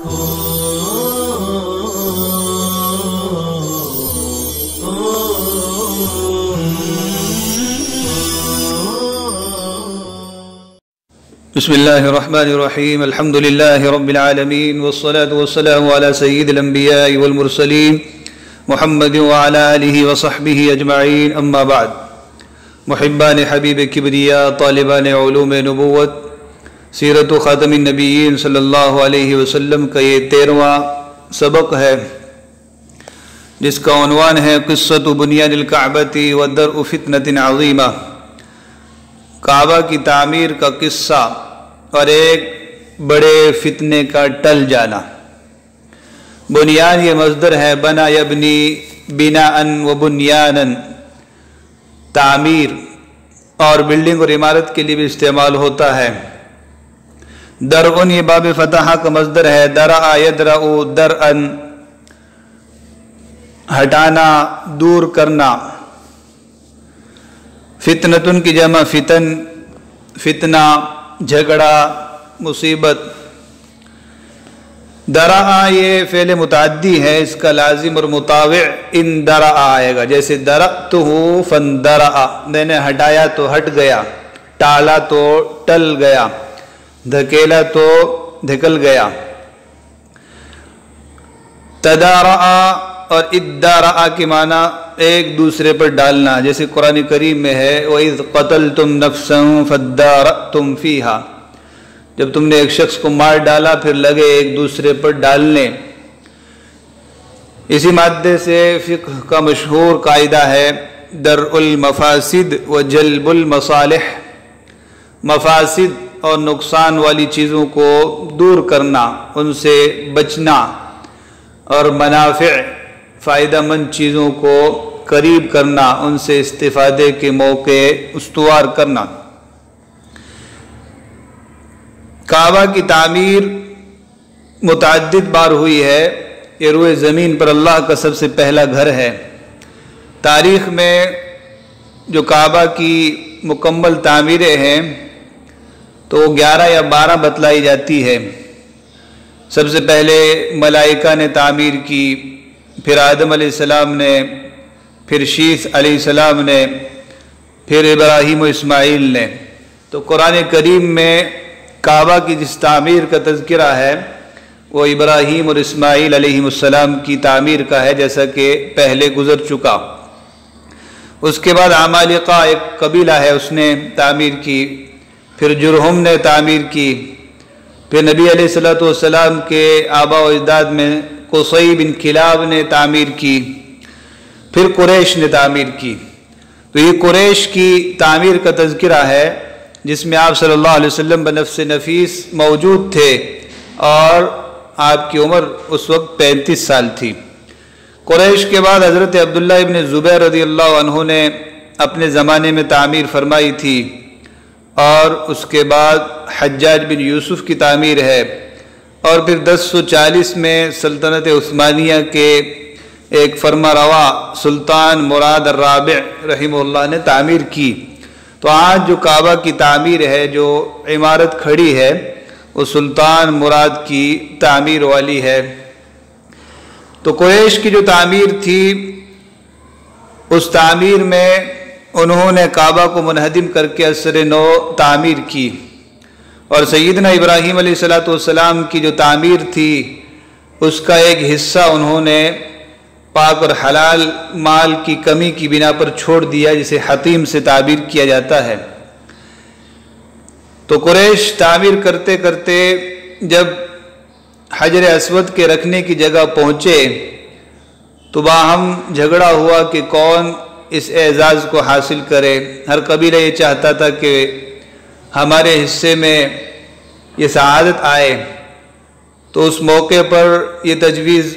بسم اللہ الرحمن الرحیم الحمد للہ رب العالمین والصلاة والسلام علی سید الانبیاء والمرسلین محمد وعلی آلہ وصحبہ اجمعین اما بعد. محبان حبیب کبریا، طالبان علوم نبوت، سیرت خاتم النبیین صلی اللہ علیہ وسلم کا یہ 13واں سبق ہے، جس کا عنوان ہے قصۃ بنیان الکعبۃ ودرء فتنۃ عظیمہ. کعبہ کی تعمیر کا قصہ اور ایک بڑے فتنے کا ٹل جانا. بنیان یہ مصدر ہے، بنا یبنی بناء و بنیانا، تعمیر اور بلڈنگ اور عمارت کے لیے بھی استعمال ہوتا ہے. درء یہ باب فتحہ کا مصدر ہے، درع یدرع درعا، ہٹانا، دور کرنا. فتنتن کی جمع فتن، فتنہ، جھگڑا، مصیبت. درع یہ فعل متعدی ہے، اس کا لازم اور مطاوع ان درع آئے گا. جیسے درعتہ فاندرع، میں نے ہٹایا تو ہٹ گیا، ٹالا تو ٹل گیا، دھکیلا تو دھکل گیا. تدارع اور ادارع کے معنی ایک دوسرے پر ڈالنا، جیسے قرآن کریم میں ہے وَإِذْ قَتَلْتُمْ نَفْسًا فَادَّارَأْتُمْ فِيهَا، جب تم نے ایک شخص کو مار ڈالا پھر لگے ایک دوسرے پر ڈالنے. اسی مادے سے فقہ کا مشہور قاعدہ ہے درء المفاسد و جلب المصالح، مفاسد اور نقصان والی چیزوں کو دور کرنا، ان سے بچنا، اور منافع، فائدہ مند چیزوں کو قریب کرنا، ان سے استفادے کے موقع استوار کرنا. کعبہ کی تعمیر متعدد بار ہوئی ہے. یہ روئے زمین پر اللہ کا سب سے پہلا گھر ہے. تاریخ میں جو کعبہ کی مکمل تعمیریں ہیں تو وہ 11 یا 12 بتلائی جاتی ہے. سب سے پہلے ملائکہ نے تعمیر کی، پھر آدم علیہ السلام نے، پھر شیث علیہ السلام نے، پھر ابراہیم و اسماعیل نے. تو قرآن کریم میں کعبہ کی جس تعمیر کا تذکرہ ہے وہ ابراہیم اور اسماعیل علیہ السلام کی تعمیر کا ہے، جیسا کہ پہلے گزر چکا. اس کے بعد عمالقہ ایک قبیلہ ہے، اس نے تعمیر کی. پھر جرہم نے تعمیر کی. پھر نبی علیہ السلام کے آباء و اجداد میں قصی بن کلاب نے تعمیر کی. پھر قریش نے تعمیر کی. تو یہ قریش کی تعمیر کا تذکرہ ہے، جس میں آپ صلی اللہ علیہ وسلم بنفس نفیس موجود تھے اور آپ کی عمر اس وقت 35 سال تھی. قریش کے بعد حضرت عبداللہ ابن زبیر رضی اللہ عنہ نے اپنے زمانے میں تعمیر فرمائی تھی، اور اس کے بعد حجاج بن یوسف کی تعمیر ہے. اور پھر 1040 میں سلطنت عثمانیہ کے ایک فرما روا سلطان مراد الرابع رحمہ اللہ نے تعمیر کی. تو آج جو کعبہ کی تعمیر ہے، جو عمارت کھڑی ہے، وہ سلطان مراد کی تعمیر والی ہے. تو قریش کی جو تعمیر تھی، اس تعمیر میں انہوں نے کعبہ کو منہدم کر کے عصر نو تعمیر کی. اور سیدنا ابراہیم علیہ السلام کی جو تعمیر تھی، اس کا ایک حصہ انہوں نے پاک اور حلال مال کی کمی کی بنا پر چھوڑ دیا، جسے حطیم سے تعبیر کیا جاتا ہے. تو قریش تعمیر کرتے کرتے جب حجر اسود کے رکھنے کی جگہ پہنچے تو باہم جھگڑا ہوا کہ کون اس اعزاز کو حاصل کرے. ہر قبیلہ یہ چاہتا تھا کہ ہمارے حصے میں یہ سعادت آئے. تو اس موقع پر یہ تجویز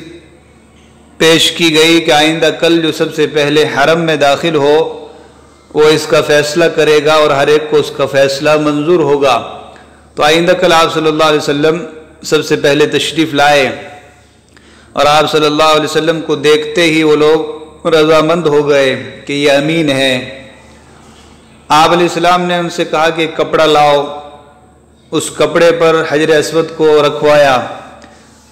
پیش کی گئی کہ آئندہ کل جو سب سے پہلے حرم میں داخل ہو وہ اس کا فیصلہ کرے گا، اور ہر ایک کو اس کا فیصلہ منظور ہوگا. تو آئندہ کل آپ صلی اللہ علیہ وسلم سب سے پہلے تشریف لائے، اور آپ صلی اللہ علیہ وسلم کو دیکھتے ہی وہ لوگ رضامند ہو گئے کہ یہ امین ہے. آپ علیہ السلام نے ان سے کہا کہ ایک کپڑا لاؤ. اس کپڑے پر حجر اسود کو رکھوایا،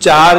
4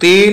3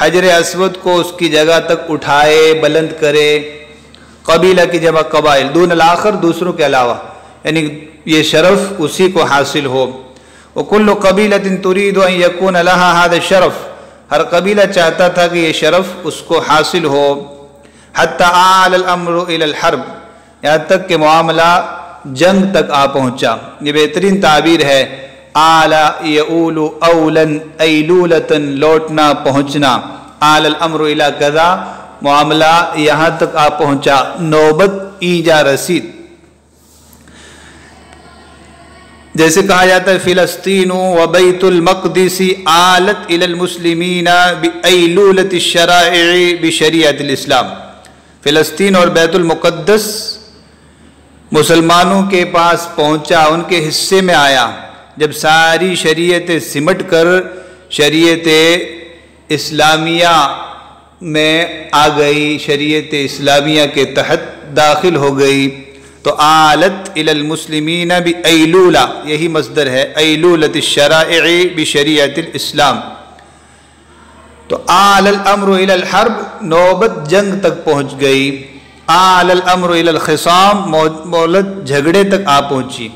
حجر اسود کو اس کی جگہ تک اٹھائے، بلند کرے۔ قبیلہ کی جمع قبائل، دون الاخر، دوسروں کے علاوہ، یعنی یہ شرف اسی کو حاصل ہو۔ وکل قبیلۃ ترید ان یکون لها هذا الشرف، ہر قبیلہ چاہتا تھا کہ یہ شرف اس کو حاصل ہو۔ حتی آل الامر الى الحرب، یہاں تک کہ معاملہ جنگ تک آ پہنچا۔ یہ بہترین تعبیر ہے، آل یؤول اولا ایلولتا، لوٹنا، پہنچنا۔ آل الامر الى کذا، معاملہ یہاں تک آ پہنچا، نوبت ایجا رسید۔ جیسے کہا جاتا ہے فلسطین و بیت المقدس آلت الی المسلمین بایلولۃ الشرائع بشریعۃ الاسلام، فلسطین اور بیت المقدس مسلمانوں کے پاس پہنچا، ان کے حصے میں آیا جب ساری شریعتیں سمٹ کر شریعت اسلامیہ میں آ گئی، شریعت اسلامیہ کے تحت داخل ہو گئی۔ تو آلت الی المسلمین بایلولہ، یہی مصدر ہے، ایلولۃ الشرائع بشریعۃ الاسلام۔ تو آل الامر الی الحرب، نوبت جنگ تک پہنچ گئی۔ آل الامر الی الخصام، مولد جھگڑے تک آ پہنچی۔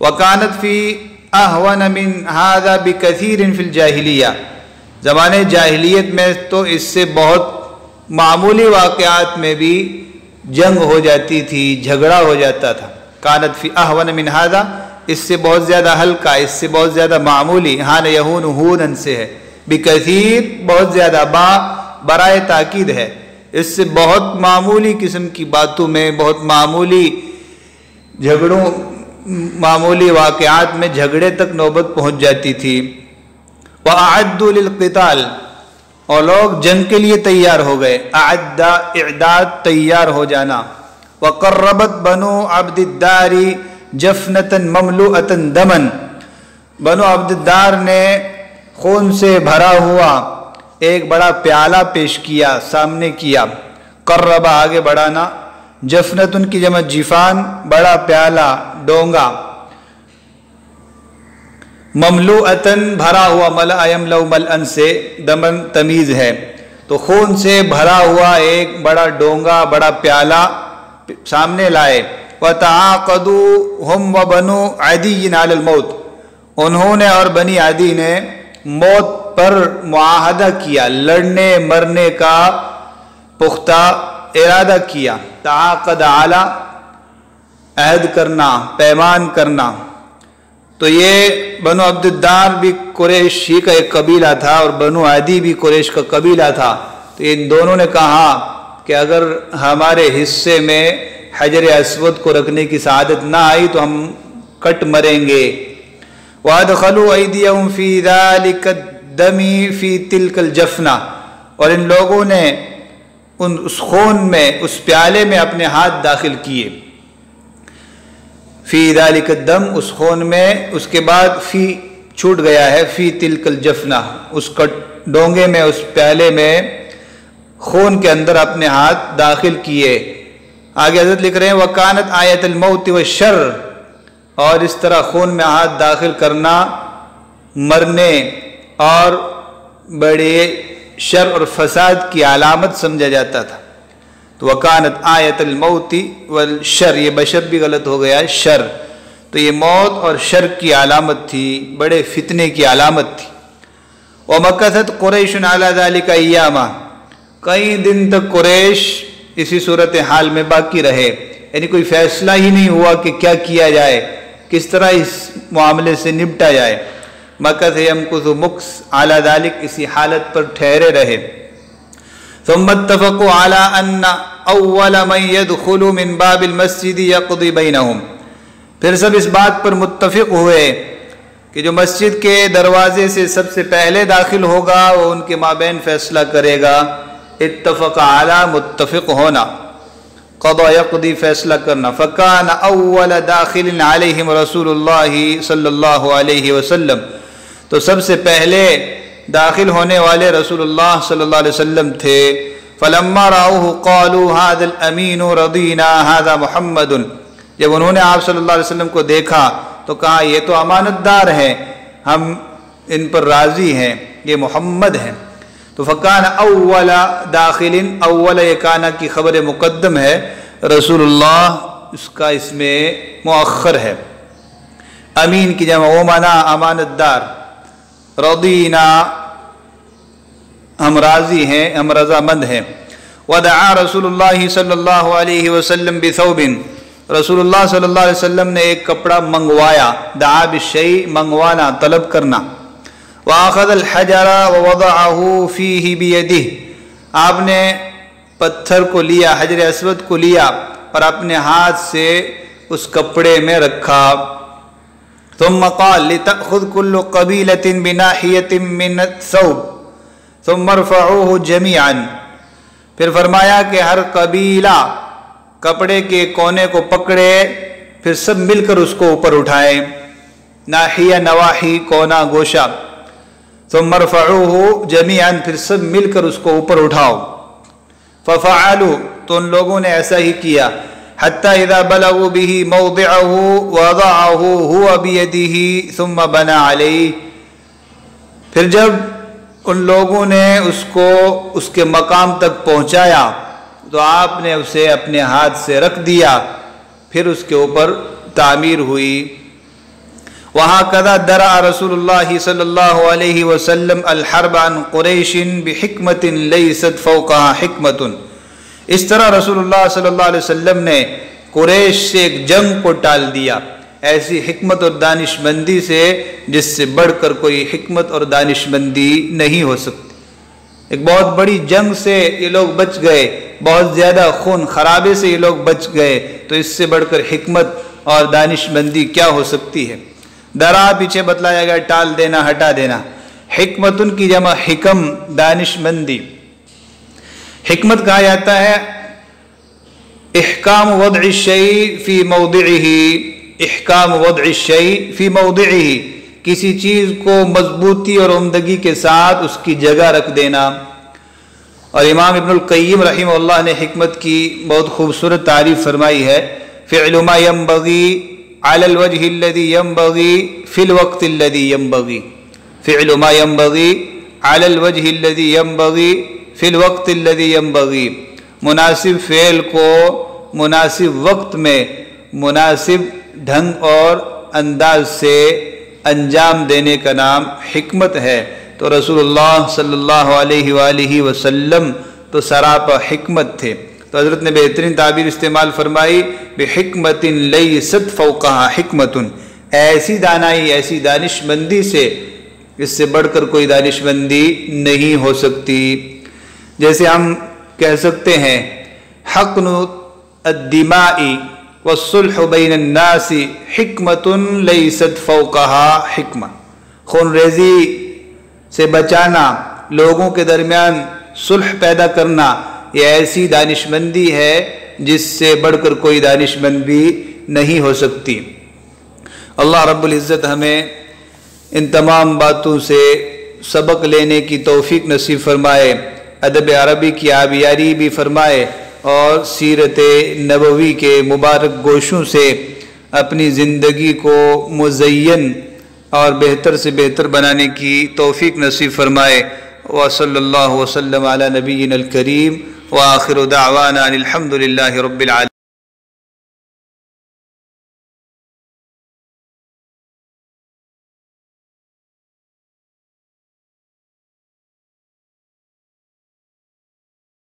وکانت فی اہون من ھذا بکثیر فی الجاہلیہ، زمانے جاہلیت میں تو اس سے بہت معمولی واقعات میں بھی جنگ ہو جاتی تھی، جھگڑا ہو جاتا تھا۔ کانت فی اہون من ھذا، اس سے بہت زیادہ ہلکا، اس سے بہت زیادہ معمولی، ہان یہون ہونن سے ہے، بکثیر بہت زیادہ، با برائے تاکید ہے، اس سے بہت معمولی قسم کی باتوں میں، بہت معمولی جھگڑوں، معمولی واقعات میں جھگڑے تک نوبت پہنچ جاتی تھی۔ وَأَعَدُّوا لِلْقِتَالِ، اور لوگ جنگ کے لیے تیار ہو گئے، اعد اعداد، تیار ہو جانا۔ وَقَرَّبَتْ بَنُو عَبْدِ الدَّارِ جَفْنَةً مَمْلُؤَةً دَمًا، بنو عبد الدار نے خون سے بھرا ہوا ایک بڑا پیالہ پیش کیا، سامنے کیا۔ قربہ، آگے بڑھانا، جفنت ان کی جمع جفان، بڑا پیالہ، ڈونگا۔ مملوءتن، بھرا ہوا، ملأ یملأ ملأن سے، دمن تمیز ہے، تو خون سے بھرا ہوا ایک بڑا ڈونگا، بڑا پیالہ سامنے لائے۔ وَتَعَاقَدُوا هُمْ وَبَنُو عَدِيٍّ عَلَى الْمَوْتِ، انہوں نے اور بنی عدی نے موت پر معاہدہ کیا، لڑنے مرنے کا پختہ ارادہ کیا۔ تعاقد علی، عہد کرنا، پیمان کرنا۔ تو یہ بنو عبد الدار بھی قریش ہی کا ایک قبیلہ تھا اور بنو عدی بھی قریش کا قبیلہ تھا۔ تو ان دونوں نے کہا کہ اگر ہمارے حصے میں حجر اسود کو رکھنے کی سعادت نہ آئی تو ہم کٹ مریں گے۔ وَأَدْخَلُوا أَيْدِيَهُمْ فِي ذَلِكَ الدَّمِ فِي تِلْكَ الْجَفْنَةِ، اور ان لوگوں نے اس خون میں، اس پیالے میں اپنے ہاتھ داخل کیے۔ فی ذالک الدم، اس خون میں، اس کے بعد فی چھوٹ گیا ہے، فی تلک الجفنہ، اس ڈونگے میں، اس پیالے میں خون کے اندر اپنے ہاتھ داخل کیے۔ آگے حضرت لکھ رہے ہیں وکانت آیت الموت والشر، اور اس طرح خون میں ہاتھ داخل کرنا مرنے اور بڑے شر اور فساد کی علامت سمجھا جاتا تھا۔ تو وکانت آیت الموت والشر، یہ بشر بھی غلط ہو گیا ہے، شر، تو یہ موت اور شر کی علامت تھی، بڑے فتنے کی علامت تھی۔ ومکثت قریش علی ذلک ایاما، کئی دن تک قریش اسی صورتحال میں باقی رہے، یعنی کوئی فیصلہ ہی نہیں ہوا کہ کیا کیا جائے، کس طرح اس معاملے سے نپٹا جائے۔ مکث یمکث مکث علی ذلک، اسی حالت پر ٹھہرے رہے۔ ثم اتفقوا على ان اول من يدخل من باب المسجد يقضي بينهم، پھر سب اس بات پر متفق ہوئے کہ جو مسجد کے دروازے سے سب سے پہلے داخل ہوگا وہ ان کے مابین فیصلہ کرے گا۔ اتفق علی، متفق ہونا، قضا یقضی، فیصلہ کرنا۔ فکان اول داخل علیہم رسول اللہ صلی اللہ علیہ وسلم، تو سب سے پہلے داخل ہونے والے رسول اللہ صلی اللہ علیہ وسلم تھے۔ فلما رأوه قالوا هذا الامین رضینا هذا محمد، جب انہوں نے آپ صلی اللہ علیہ وسلم کو دیکھا تو کہا یہ تو امانت دار ہیں، ہم ان پر راضی ہیں، یہ محمد ہیں۔ تو فکان اول داخل، اول یہ کانا کی خبر مقدم ہے، رسول اللہ اس کا اس میں مؤخر ہے۔ امین کی جمع ومنا امانت دار، رضینا ہم راضی ہیں، ہم رضامند ہیں۔ ودعا رسول اللہ صلی اللہ علیہ وسلم بثوب، رسول اللہ صلی اللہ علیہ وسلم نے ایک کپڑا منگوایا، دعا بالشیء منگوانا، طلب کرنا۔ وآخذ الحجر ووضعه فيه بيده، آپ نے پتھر کو لیا، حجر اسود کو لیا اور اپنے ہاتھ سے اس کپڑے میں رکھا۔ ثم قال لتأخذ كل قبيلة بناحية من الثوب ثم ارفعوه جميعا، پھر فرمایا کہ ہر قبیلہ کپڑے کے کونے کو پکڑے، پھر سب مل کر اس کو اوپر اٹھائیں، ناحیہ نواحی کونا گوشہ، ثم ارفعوه جميعا، پھر سب مل کر اس کو اوپر اٹھاؤ۔ ففعلوا، تو ان لوگوں نے ایسا ہی کیا، حتی اذا بلغوا به موضعه وضعه هو بيده ثم بنى عليه، پھر جب ان لوگوں نے اس کو اس کے مقام تک پہنچایا تو آپ نے اسے اپنے ہاتھ سے رکھ دیا، پھر اس کے اوپر تعمیر ہوئی۔ وہکذا درع رسول اللہ صلی اللہ علیہ وسلم الحرب عن قریش بحکمت لیست فوقها حکمت، اس طرح رسول اللہ صلی اللہ علیہ وسلم نے قریش سے ایک جنگ کو ٹال دیا، ایسی حکمت اور دانش مندی سے جس سے بڑھ کر کوئی حکمت اور دانش مندی نہیں ہو سکتی۔ ایک بہت بڑی جنگ سے یہ لوگ بچ گئے، بہت زیادہ خون خرابے سے یہ لوگ بچ گئے، تو اس سے بڑھ کر حکمت اور دانش مندی کیا ہو سکتی ہے۔ درا پیچھے بتلایا گیا ٹال دینا، ہٹا دینا، حکمتن کی جمع حکم، دانش مندی۔ حکمت کہا جاتا ہے احکام وضع الشیء فی موضعہ، احکام وضع الشیء فی موضعہ، کسی چیز کو مضبوطی اور عمدگی کے ساتھ اس کی جگہ رکھ دینا۔ اور امام ابن القیم رحمہ اللہ نے حکمت کی بہت خوبصورت تعریف فرمائی ہے، فعل ما ينبغي على الوجه الذي ينبغي في الوقت الذي ينبغي، فعل ما ينبغي على الوجه الذي ينبغي في الوقت الذي ينبغي، مناسب فعل کو مناسب وقت میں مناسب ڈھنگ اور انداز سے انجام دینے کا نام حکمت ہے۔ تو رسول اللہ صلی اللہ علیہ وآلہ وسلم تو سراپا حکمت تھے۔ تو حضرت نے بہترین تعبیر استعمال فرمائی، بحکمت لیست فوقها حکمت، ایسی دانائی، ایسی دانش مندی سے اس سے بڑھ کر کوئی دانش مندی نہیں ہو سکتی۔ جیسے ہم کہہ سکتے ہیں حقن الدماء والصلح بین الناس حکمت لیست فوقها حکمہ، خون ریزی سے بچانا، لوگوں کے درمیان صلح پیدا کرنا، یہ ایسی دانش مندی ہے جس سے بڑھ کر کوئی دانش مندی نہیں ہو سکتی۔ اللہ رب العزت ہمیں ان تمام باتوں سے سبق لینے کی توفیق نصیب فرمائے، ادب عربی کی آبیاری بھی فرمائے، اور سیرت نبوی کے مبارک گوشوں سے اپنی زندگی کو مزین اور بہتر سے بہتر بنانے کی توفیق نصیب فرمائے۔ وصلی اللہ وسلم علی نبینا الکریم، وآخر دعوانا الحمد للہ رب العالمین۔